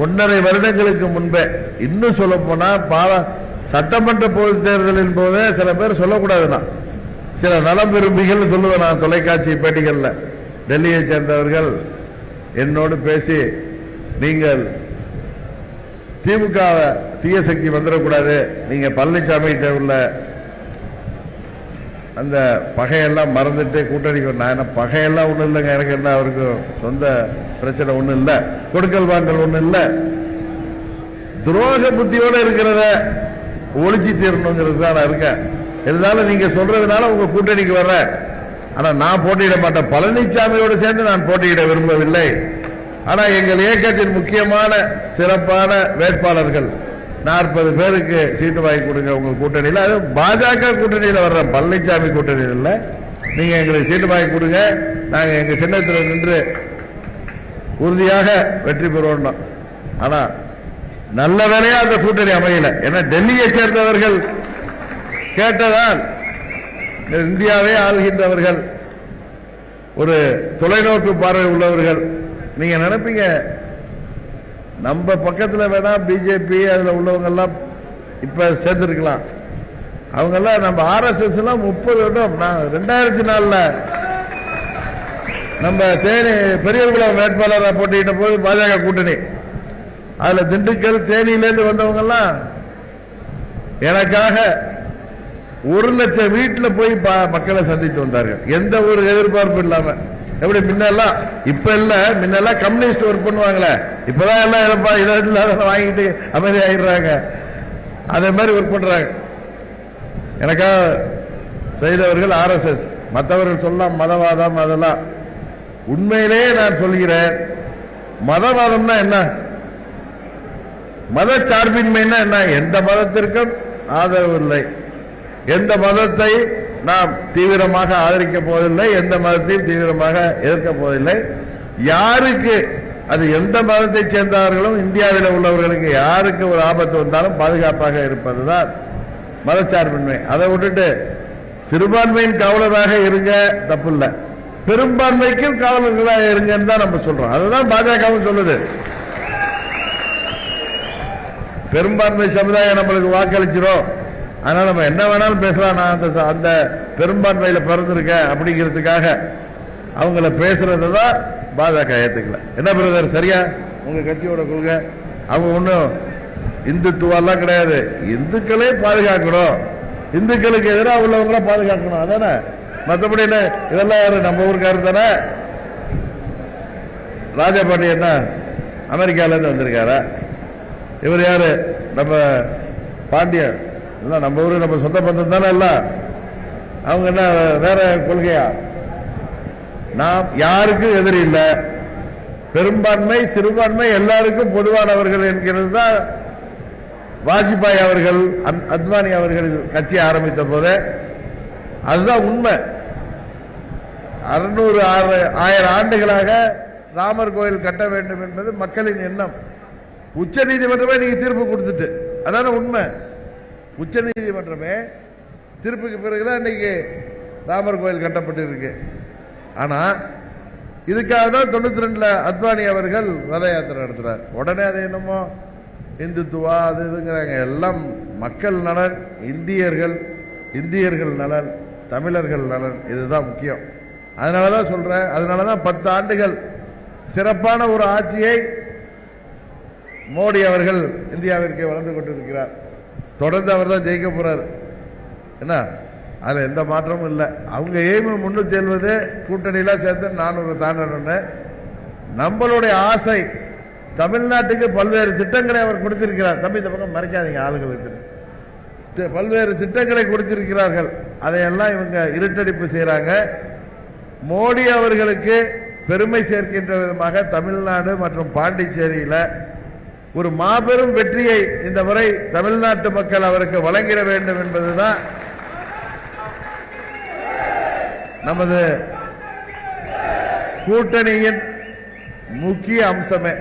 1.5 வருடங்களுக்கு முன்பே, இன்னும் சொல்ல போனா சட்டமன்ற பொதுத் தேர்தலின் போதே சில பேர் சொல்லக்கூடாதுன்னா, சில நலம் விரும்பிகள் சொல்லுவேன் நான் தொலைக்காட்சி பேட்டிகள்ல, டெல்லியை சேர்ந்தவர்கள் என்னோடு பேசி, நீங்கள் திமுக தீய சக்தி வந்துடக்கூடாது, நீங்க பழனிசாமி உள்ள அந்த பகையெல்லாம் மறந்துட்டு கூட்டணிக்கு, நான் என்ன பகையெல்லாம் ஒண்ணும் இல்லைங்க, எனக்கு என்ன அவருக்கு சொந்த பிரச்சனை ஒண்ணும் இல்லை, கொடுக்கல் வாங்கல் ஒண்ணும் இல்லை, துரோக புத்தியோட இருக்கிறத ஒழிச்சு தீரணுங்கிறது தான் நான் இருக்கேன். இருந்தாலும் நீங்க சொல்றதுனால உங்க கூட்டணிக்கு வர்றேன், ஆனா நான் போட்டியிட மாட்டேன், பழனிசாமியோடு சேர்ந்து நான் போட்டியிட விரும்பவில்லை. ஆனா எங்கள் இயக்கத்தின் முக்கியமான சிறப்பான வேட்பாளர்கள் 40 பேருக்கு சீட்டு வாங்கி கொடுங்க உங்க கூட்டணியில், அது பாஜக கூட்டணியில் வர்ற, பழனிசாமி கூட்டணியில் இல்ல, நீங்க எங்களுக்கு சீட்டு வாங்கி கொடுங்க, நாங்க எங்க சின்னத்தில் நின்று உறுதியாக வெற்றி பெறுவோம். ஆனா நல்ல வேலையா அந்த கூட்டணி அமையல. ஏன்னா டெல்லியை சேர்ந்தவர்கள் கேட்டதால், இந்தியாவை ஆள்கின்றவர்கள், ஒரு தொலைநோக்கு பார்வை உள்ளவர்கள், நீங்க நினைப்பீங்க நம்ம பக்கத்துல வேணா பிஜேபி அதுல உள்ளவங்க எல்லாம் இப்ப சேர்ந்திருக்கலாம், அவங்க எல்லாம் நம்ம RSS எல்லாம் 30 வருடம், 2004 நம்ம தேனி பெரியகுளம் வேட்பாளராக போட்டியிட்ட போது பாஜக கூட்டணி, அதுல திண்டுக்கல் தேனியிலிருந்து வந்தவங்க எல்லாம் எனக்காக 1 லட்சம் வீட்டில் போய் மக்களை சந்தித்து வந்தார்கள், எந்த ஒரு எதிர்பார்ப்பு இல்லாம. எப்படி முன்னெல்லாம், இப்ப இல்ல, முன்னெல்லாம் கம்யூனிஸ்ட் ஒர்க் பண்ணுவாங்களே, இப்பதான் எல்லாம் வாங்கிட்டு அமைதி ஆயிடுறாங்க, அதே மாதிரி ஒர்க் பண்றாங்க. எனக்காக செய்தவர்கள் RSS, மற்றவர்கள் சொல்லலாம் மதவாதம், அதெல்லாம் உண்மையிலேயே நான் சொல்கிறேன், மதவாதம்னா என்ன, மத சார்பின்மைன்னா என்ன, எந்த மதத்திற்கும் ஆதரவு இல்லை, எந்த மதத்தை நாம் தீவிரமாக ஆதரிக்க போவதில்லை, எந்த மதத்தையும் தீவிரமாக எதிர்க்க போவதில்லை. யாருக்கு, அது எந்த மதத்தை சேர்ந்தவர்களும் இந்தியாவில் உள்ளவர்களுக்கு யாருக்கு ஒரு ஆபத்து வந்தாலும் பாதுகாப்பாக இருப்பதுதான் மதச்சார்பின்மை. அதை விட்டுட்டு சிறுபான்மையின் காவலராக இருங்க தப்பு இல்லை, பெரும்பான்மைக்கும் காவலர்களாக இருங்கன்னு தான் நம்ம சொல்றோம். அதுதான் பாஜகவும் சொல்லுது. பெரும்பான்மை சமுதாயம் நம்மளுக்கு வாக்களிச்சிரும், அதனால நம்ம என்ன வேணாலும் பேசலாம், நான் அந்த பெரும்பான்மையில பிறந்திருக்கேன் அப்படிங்கிறதுக்காக அவங்கள பேசுறதுதான் பாஜக ஏத்துக்கல. என்ன பிரதர், சரியா? உங்க கட்சியோட கொள்கை அவங்க ஒன்னும் இந்துத்துவெல்லாம் கிடையாது, இந்துக்களே பாதுகாக்கணும், இந்துக்களுக்கு எதிராக உள்ளவங்கள பாதுகாக்கணும், அதானே. மற்றபடி இதெல்லாம் யாரு, நம்ம ஊருக்காரு தானே. ராஜபாண்டி என்ன அமெரிக்கால இருந்து வந்திருக்காரா? இவர் யாரு, நம்ம பாண்டியன், நம்ம ஊரு, நம்ம சொந்த பந்தம் தானே எல்லாம். அவங்க என்ன வேற கொள்கையா? நாம் யாருக்கும் எதிரி இல்லை, பெரும்பான்மை சிறுபான்மை எல்லாருக்கும் பொதுவானவர்கள் என்கிறது தான் வாஜ்பாய் அவர்கள், அத்வானி அவர்கள் கட்சி ஆரம்பித்த போதே அதுதான் உண்மை. 1000 ஆண்டுகளாக ராமர் கோயில் கட்ட வேண்டும் என்பது மக்களின் எண்ணம். உச்ச நீதிமன்றமே நீங்க தீர்ப்பு கொடுத்துட்டு, அதான உண்மை. உச்ச நீதிமன்றமே தீர்ப்புக்கு பிறகுதான் இன்னைக்கு ராமர் கோயில் கட்டப்பட்டு இருக்கு. ஆனா இதுக்காக தான் 92 அத்வானி அவர்கள் ரத யாத்திரை நடத்துறார். உடனே அது என்னமோ இந்துத்துவா அது இதுங்கிறாங்க. எல்லாம் மக்கள் நலன், இந்தியர்கள் நலன், தமிழர்கள் நலன், இதுதான் முக்கியம். அதனாலதான் சொல்றேன், அதனாலதான் 10 ஆண்டுகள் சிறப்பான ஒரு ஆட்சியை மோடி அவர்கள் இந்தியாவிற்கு வளர்ந்து கொண்டிருக்கிறார். தொடர்ந்து அவர் தான் ஜெயிக்க போறார். என்ன, அதுல எந்த மாற்றமும் இல்லை. அவங்க எய்ம் 370 கூட்டணியில சேர்த்து 400 தாண்டணும்னு. நம்மளுடைய ஆசை, தமிழ்நாட்டுக்கு பல்வேறு திட்டங்களை அவர் கொடுத்திருக்கிறார். தம்பி இந்த பக்கம் மறைக்காதீங்க, ஆளுங்களுக்கு பல்வேறு திட்டங்களை கொடுத்திருக்கிறார்கள். அதையெல்லாம் இவங்க இருட்டடிப்பு செய்யறாங்க. மோடி அவர்களுக்கு பெருமை சேர்க்கின்ற விதமாக தமிழ்நாடு மற்றும் பாண்டிச்சேரியில ஒரு மாபெரும் வெற்றியை இந்த முறை தமிழ்நாட்டு மக்கள் அவருக்கு வழங்கிட வேண்டும் என்பதுதான் நமது கூட்டணியின் முக்கிய அம்சமே.